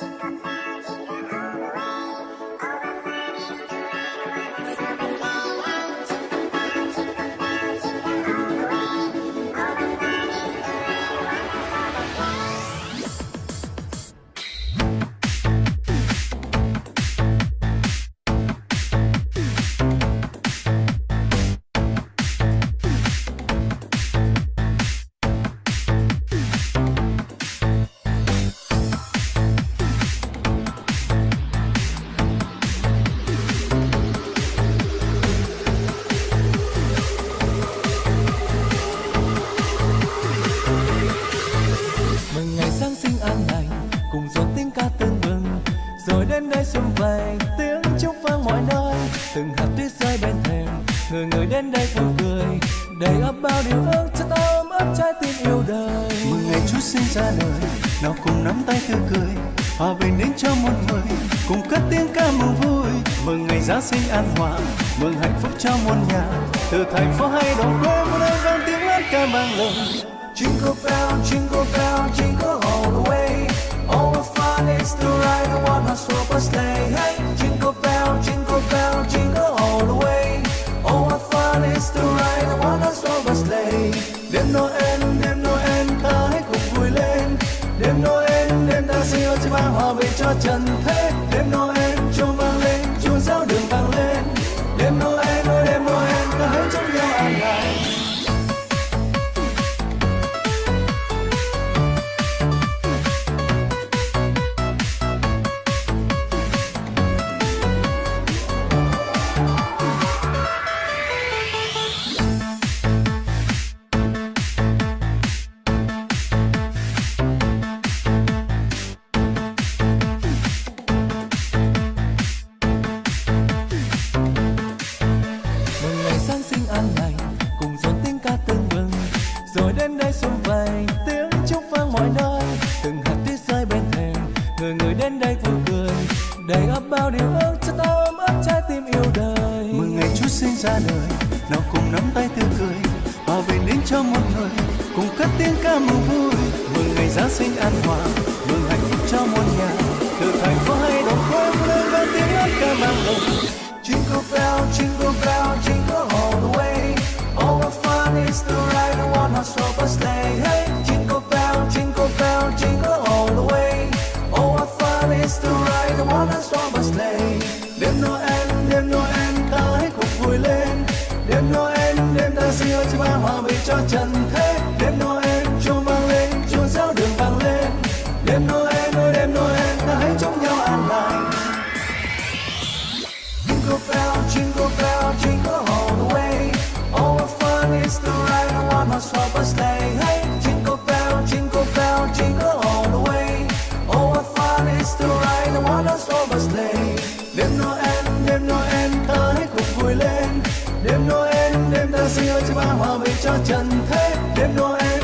Mừng ngày Giáng sinh an lành, cùng dồn tiếng ca tưng bừng, rồi đến đây sum vầy tiếng chúc vang mọi nơi. Từng hạt tuyết rơi bên thềm, người người đến đây vui cười, đầy ắp bao điều ước cho ta ấm áp trái tim yêu đời. Mừng ngày Chúa sinh ra đời, nào cùng nắm tay tươi cười, hòa bình đến cho một người, cùng cất tiếng ca mừng vui. Mừng ngày Giáng sinh an hòa, mừng hạnh phúc cho muôn nhà, từ thành phố hay đồng quê muôn nơi vang tiếng hát ca vang lần. Jingle bell, jingle all the way. All the fun is to ride the one horse open sleigh. Hey, jingle bell, jingle all the way. All the fun is to ride the one horse open sleigh. Đêm Noel, ta hãy cùng vui lên. Đêm Noel, đêm ta xin ơn cho ban hòa bình cho trần thế. Đêm Noel, chuông vang lên, chuông giáo đường vang lên. Đêm Noel, ta hãy chúc nhau an lành. Giáng sinh an lành, cùng dồn tiếng ca tưng bừng, rồi đến đây sum vầy tiếng chúc vang mọi nơi. Từng hạt tuyết rơi bên thềm, người người đến đây vui cười, đầy ắp bao điều ước cho ta ấm áp trái tim yêu đời. Mừng ngày Chúa sinh ra đời, nào cùng nắm tay tươi cười, hòa bình đến cho một người, cùng cất tiếng ca mừng vui. Mừng ngày Giáng sinh an hòa, mừng hạnh phúc cho muôn nhà, từ thành phố hay đồng quê muôn nơi vang tiếng hát ca vang lần. Jingle bell, jingle all the way. All the fun is to ride the one horse open sleigh. Hey, jingle bell, jingle all the way. All the fun is to ride the one horse open sleigh. Đêm Noel, ta hãy cùng vui lên. Đêm Noel, đêm ta xin ơn cho ban hòa bình cho trần thế. Đêm Noel, chuông vang lên, chuông giáo đường vang lên. Đêm Noel, ta hãy chúc nhau an lành. Jingle bell, jingle all the way. All the fun is to ride the one horse open sleigh. Hey, jingle bell, jingle all the way. All the fun is to ride the one horse open sleigh. Đêm Noel, ta hãy cùng vui lên. Đêm Noel, đêm ta xin ơn cho ban hòa bình cho trần thế. Đêm Noel,